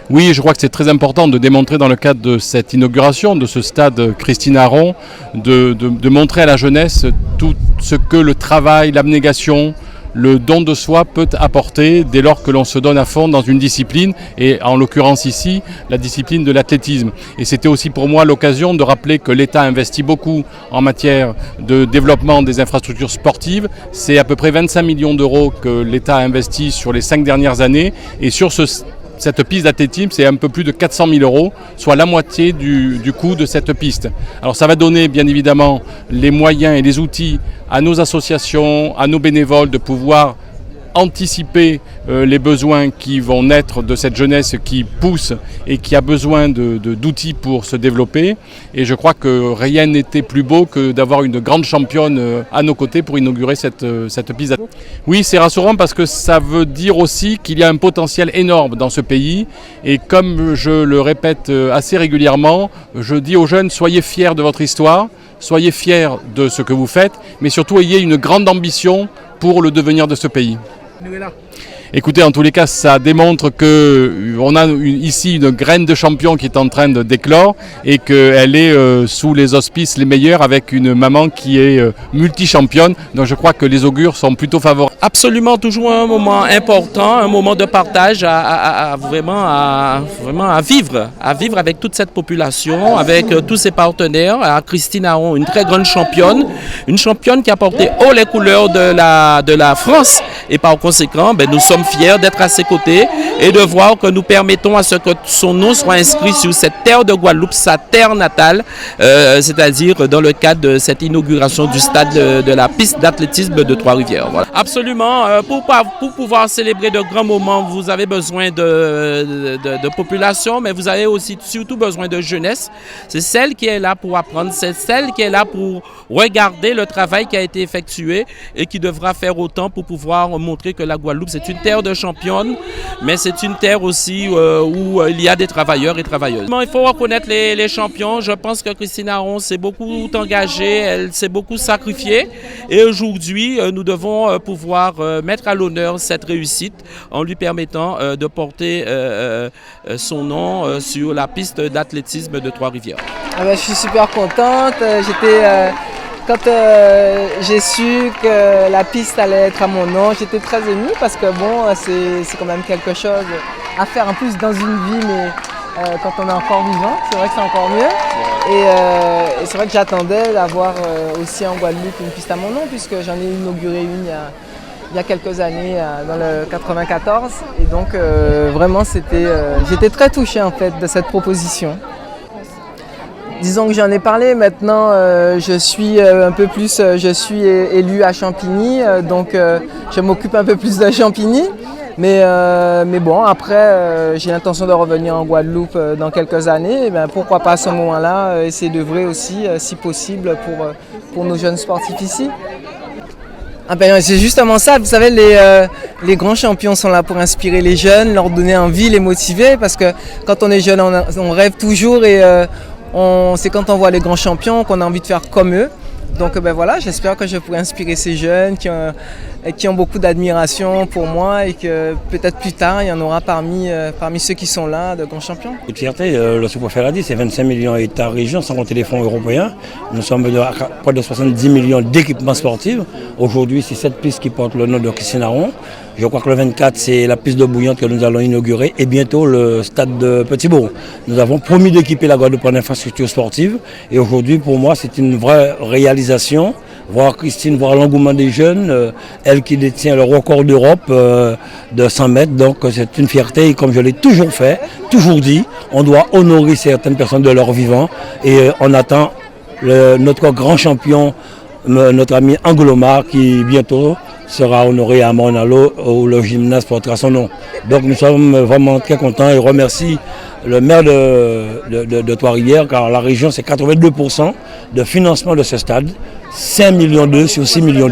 Oui, je crois que c'est très important de démontrer dans le cadre de cette inauguration, de ce stade Christine Aron, de montrer à la jeunesse tout ce que le travail, l'abnégation, le don de soi peut apporter dès lors que l'on se donne à fond dans une discipline, et en l'occurrence ici, la discipline de l'athlétisme. Et c'était aussi pour moi l'occasion de rappeler que l'État investit beaucoup en matière de développement des infrastructures sportives. C'est à peu près 25 millions d'euros que l'État a investi sur les 5 dernières années, et sur cette piste d'athlétisme, c'est un peu plus de 400 000 euros, soit la moitié du coût de cette piste. Alors ça va donner bien évidemment les moyens et les outils à nos associations, à nos bénévoles de pouvoir anticiper les besoins qui vont naître de cette jeunesse qui pousse et qui a besoin d'outils pour se développer. Et je crois que rien n'était plus beau que d'avoir une grande championne à nos côtés pour inaugurer cette piste. Oui, c'est rassurant parce que ça veut dire aussi qu'il y a un potentiel énorme dans ce pays. Et comme je le répète assez régulièrement, je dis aux jeunes, soyez fiers de votre histoire, soyez fiers de ce que vous faites, mais surtout ayez une grande ambition pour le devenir de ce pays. Écoutez, en tous les cas, ça démontre qu'on a ici une graine de champion qui est en train d'éclore et qu'elle est sous les auspices les meilleurs avec une maman qui est multi-championne. Donc je crois que les augures sont plutôt favorables. Absolument, toujours un moment important, un moment de partage vraiment à vivre avec toute cette population, avec tous ses partenaires. Christine Aron, une très grande championne, une championne qui a porté haut les couleurs de la France, et par conséquent, nous sommes fiers d'être à ses côtés et de voir que nous permettons à ce que son nom soit inscrit sur cette terre de Guadeloupe, sa terre natale, c'est-à-dire dans le cadre de cette inauguration du stade de la piste d'athlétisme de Trois-Rivières. Voilà. Absolument, pour pouvoir célébrer de grands moments, vous avez besoin de population, mais vous avez aussi surtout besoin de jeunesse. C'est celle qui est là pour apprendre, c'est celle qui est là pour regarder le travail qui a été effectué et qui devra faire autant pour pouvoir montrer que la Guadeloupe, c'est une terre de championnes, mais c'est une terre aussi où il y a des travailleurs et travailleuses. Il faut reconnaître les champions. Je pense que Christine Aron s'est beaucoup engagée, elle s'est beaucoup sacrifiée, et aujourd'hui, nous devons pouvoir mettre à l'honneur cette réussite en lui permettant de porter son nom sur la piste d'athlétisme de Trois-Rivières. Je suis super contente. Quand j'ai su que la piste allait être à mon nom, j'étais très émue parce que c'est quand même quelque chose à faire en plus dans une vie, mais quand on est encore vivant, c'est vrai que c'est encore mieux. Et c'est vrai que j'attendais d'avoir aussi en Guadeloupe une piste à mon nom, puisque j'en ai inauguré une il y a quelques années, dans le 94. Et donc vraiment, j'étais très touchée en fait de cette proposition. Disons que j'en ai parlé, maintenant je suis élu à Champigny, donc je m'occupe un peu plus de Champigny. Mais bon, après j'ai l'intention de revenir en Guadeloupe dans quelques années. Et pourquoi pas à ce moment-là essayer d'œuvrer aussi, si possible, pour nos jeunes sportifs ici. C'est justement ça, vous savez, les grands champions sont là pour inspirer les jeunes, leur donner envie, les motiver, parce que quand on est jeune, on rêve toujours, et c'est quand on voit les grands champions qu'on a envie de faire comme eux. Donc voilà, j'espère que je pourrai inspirer ces jeunes qui ont beaucoup d'admiration pour moi, et que peut-être plus tard, il y en aura parmi ceux qui sont là, de grands champions. Toute fierté, le sous-préfet l'a dit, c'est 25 millions État-région, sans compter les fonds européens. Nous sommes à près de 70 millions d'équipements sportifs. Aujourd'hui, c'est cette piste qui porte le nom de Christine Aron. Je crois que le 24, c'est la piste de Bouillante que nous allons inaugurer, et bientôt le stade de Petit-Bourg. Nous avons promis d'équiper la Guadeloupe en infrastructure sportive, et aujourd'hui, pour moi, c'est une vraie réalisation. Voir Christine, voir l'engouement des jeunes, elle qui détient le record d'Europe de 100 mètres, donc c'est une fierté, et comme je l'ai toujours fait, toujours dit, on doit honorer certaines personnes de leur vivant, et on attend notre grand champion, notre ami Anglomar, qui bientôt sera honoré à Morne-à-l'Eau, où le gymnase portera son nom. Donc nous sommes vraiment très contents, et remercie le maire de Trois-Rivières, car la région, c'est 82% de financement de ce stade, 5,2 millions sur 6,2 millions.